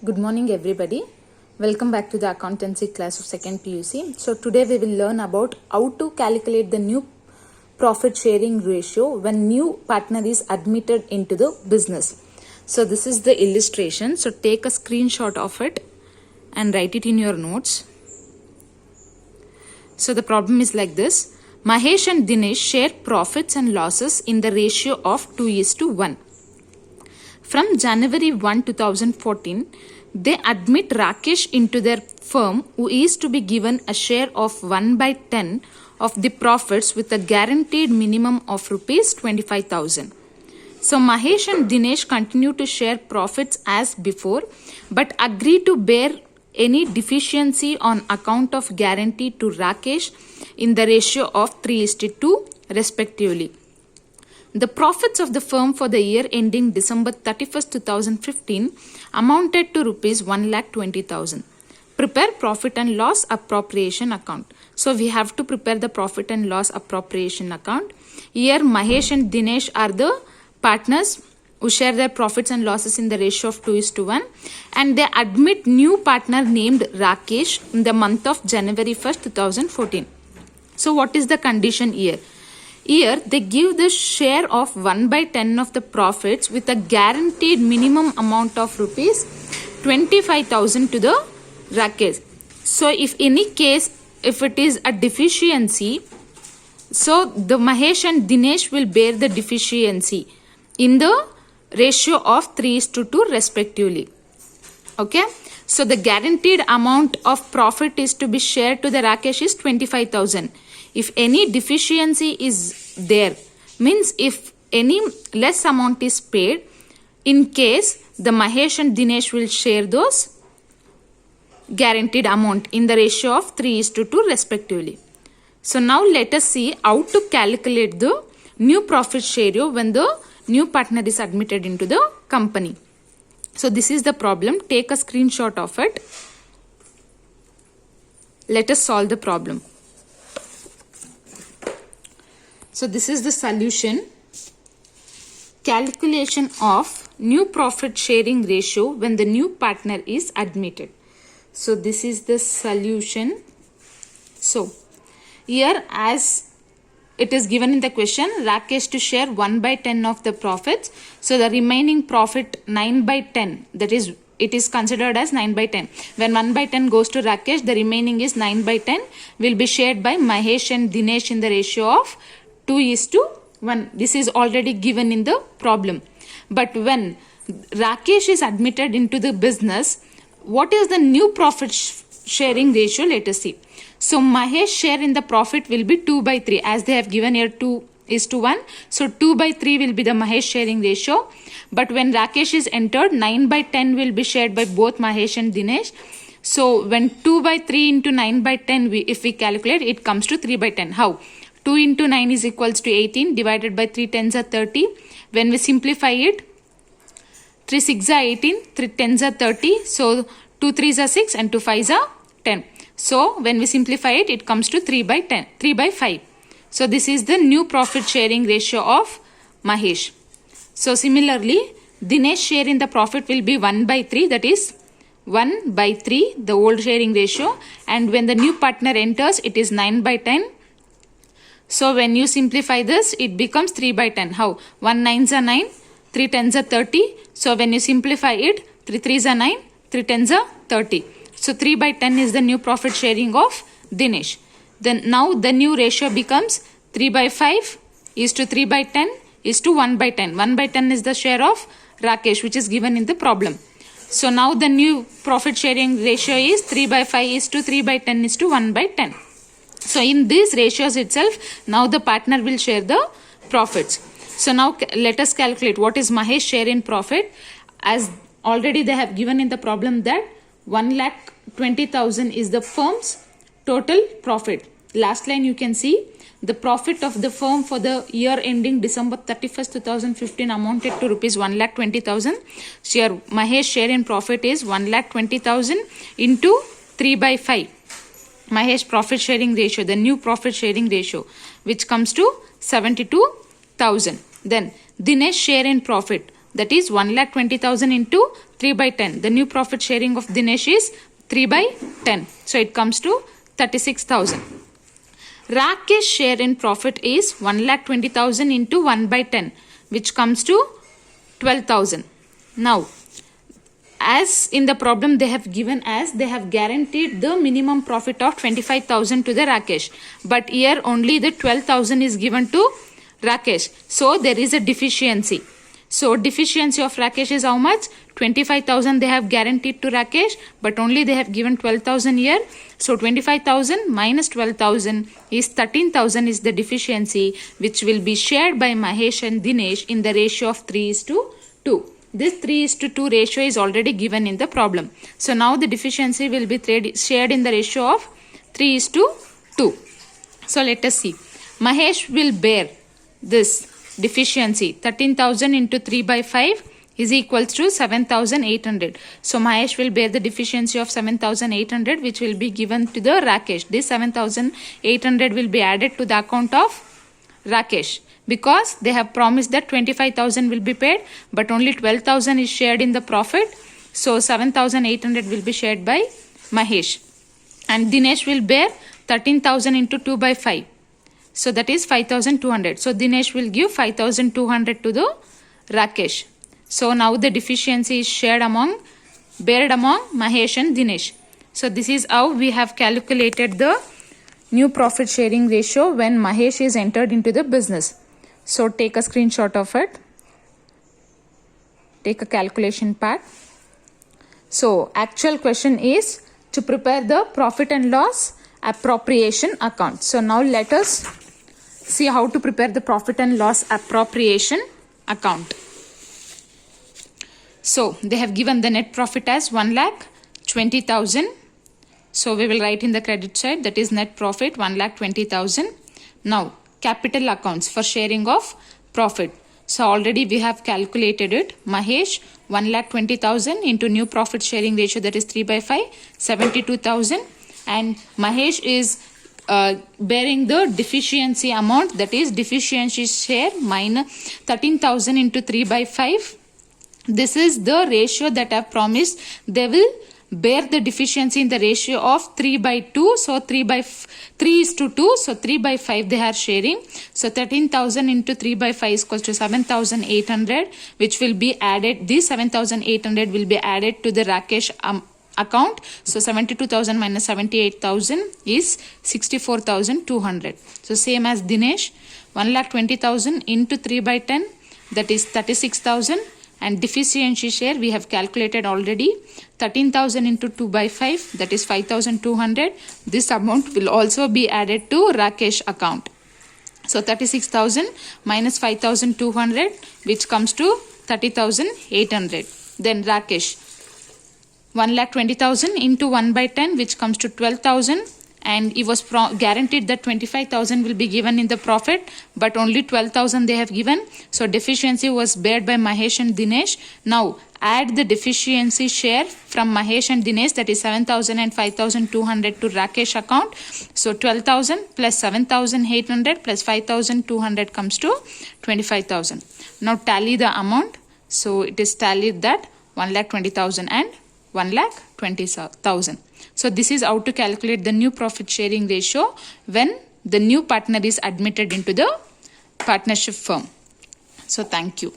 Good morning everybody. Welcome back to the accountancy class of 2nd PUC. So today we will learn about how to calculate the new profit sharing ratio when new partner is admitted into the business. So this is the illustration. So take a screenshot of it and write it in your notes. So the problem is like this. Mahesh and Dinesh share profits and losses in the ratio of 2:1. From January 1, 2014, they admit Rakesh into their firm, who is to be given a share of 1/10 of the profits with a guaranteed minimum of rupees 25,000. So Mahesh and Dinesh continue to share profits as before, but agree to bear any deficiency on account of guarantee to Rakesh in the ratio of 3:2 respectively. The profits of the firm for the year ending December 31st, 2015 amounted to rupees 1,20,000. Prepare profit and loss appropriation account. So we have to prepare the profit and loss appropriation account. Here Mahesh and Dinesh are the partners who share their profits and losses in the ratio of 2:1, and they admit new partner named Rakesh in the month of January 1st, 2014. So what is the condition here? Here they give the share of 1/10 of the profits with a guaranteed minimum amount of rupees 25,000 to the Rakesh. So if any case, if it is a deficiency, so the Mahesh and Dinesh will bear the deficiency in the ratio of 3:2 respectively. Okay. So the guaranteed amount of profit is to be shared to the Rakesh is 25,000. If any deficiency is there, means if any less amount is paid, in case the Mahesh and Dinesh will share those guaranteed amount in the ratio of 3:2 respectively. So now let us see how to calculate the new profit share when the new partner is admitted into the company. So this is the problem. Take a screenshot of it. Let us solve the problem. So this is the solution. Calculation of new profit sharing ratio when the new partner is admitted. So this is the solution. So here, as it is given in the question, Rakesh to share 1/10 of the profits. So the remaining profit 9/10, that is, it is considered as 9/10. When 1/10 goes to Rakesh, the remaining is 9/10 will be shared by Mahesh and Dinesh in the ratio of 2:1. This is already given in the problem. But when Rakesh is admitted into the business, what is the new profit sharing ratio? Let us see. So Mahesh share in the profit will be 2/3, as they have given here 2:1. So 2/3 will be the Mahesh sharing ratio. But when Rakesh is entered, 9/10 will be shared by both Mahesh and Dinesh. So when 2/3 into 9/10, if we calculate, it comes to 3/10. How? 2 into 9 is equals to 18, divided by 3 tens are 30. When we simplify it, 3 6 are 18, 3 tens are 30. So 2 3s are 6 and 2 5s are 10. So when we simplify it, it comes to 3/10, 3/5. So this is the new profit sharing ratio of Mahesh. So similarly, Dinesh share in the profit will be 1/3, that is 1/3, the old sharing ratio. And when the new partner enters, it is 9/10. So when you simplify this, it becomes 3/10. How? 1 9s are 9, 3 10s are 30. So when you simplify it, 3 3s are 9, 3 10s are 30. So 3/10 is the new profit sharing of Dinesh. Then now the new ratio becomes 3/5 is to 3/10 is to 1/10. 1/10 is the share of Rakesh, which is given in the problem. So now the new profit sharing ratio is 3/5 is to 3/10 is to 1/10. So in these ratios itself, now the partner will share the profits. So now let us calculate what is Mahesh share in profit. As already they have given in the problem that 1,20,000 is the firm's total profit. Last line you can see the profit of the firm for the year ending December 31st, 2015 amounted to rupees 1,20,000. So here Mahesh share in profit is 1,20,000 into 3/5. Mahesh profit sharing ratio, the new profit sharing ratio, which comes to 72,000. Then Dinesh share in profit. that is 1,20,000 into 3 by 10. The new profit sharing of Dinesh is 3 by 10. So it comes to 36,000. Rakesh share in profit is 1,20,000 into 1 by 10, which comes to 12,000. Now, as in the problem they have given as they have guaranteed the minimum profit of 25,000 to the Rakesh, but here only the 12,000 is given to Rakesh. So there is a deficiency. So deficiency of Rakesh is how much? 25,000 they have guaranteed to Rakesh, but only they have given 12,000 here. So 25,000 minus 12,000 is 13,000 is the deficiency, which will be shared by Mahesh and Dinesh in the ratio of 3:2. This 3:2 ratio is already given in the problem. So now the deficiency will be shared in the ratio of 3:2. So let us see. Mahesh will bear this deficiency. 13,000 into 3 by 5 is equals to 7,800. So Mahesh will bear the deficiency of 7,800, which will be given to the Rakesh. This 7,800 will be added to the account of Rakesh, because they have promised that 25,000 will be paid, but only 12,000 is shared in the profit. So 7,800 will be shared by Mahesh. And Dinesh will bear 13,000 into 2 by 5. So that is 5,200. So Dinesh will give 5,200 to the Rakesh. So now the deficiency is bared among Mahesh and Dinesh. So this is how we have calculated the new profit sharing ratio when Mahesh is entered into the business. So take a screenshot of it. Take a calculation pad. So actual question is to prepare the profit and loss appropriation account. So now let us see how to prepare the profit and loss appropriation account. So they have given the net profit as 1,20,000. So we will write in the credit side, that is net profit 1,20,000. Now capital accounts for sharing of profit. So already we have calculated it. Mahesh 1,20,000 into new profit sharing ratio, that is 3 by 5, 72,000. And Mahesh is bearing the deficiency amount, that is deficiency share minus 13,000 into 3 by 5. This is the ratio that I have promised. They will bear the deficiency in the ratio of 3 by 2. So 3:2. So 3 by 5 they are sharing. So 13,000 into 3 by 5 is equal to 7,800, which will be added. This 7,800 will be added to the Rakesh account. So 72,000 minus 78,000 is 64,200. So same as Dinesh, 1,20,000 into 3 by 10, that is 36,000. And deficiency share we have calculated already, 13,000 into 2 by 5, that is 5,200. This amount will also be added to Rakesh account. So 36,000 minus 5,200, which comes to 30,800. Then Rakesh, 1,20,000 into 1 by 10, which comes to 12,000. And he was guaranteed that 25,000 will be given in the profit, but only 12,000 they have given. So deficiency was bared by Mahesh and Dinesh. Now add the deficiency share from Mahesh and Dinesh, that is 7,000 and 5,200 to Rakesh account. So 12,000 plus 7,800 plus 5,200 comes to 25,000. Now tally the amount. So it is tallied that 1,20,000 and 1,20,000. So this is how to calculate the new profit sharing ratio when the new partner is admitted into the partnership firm. So thank you.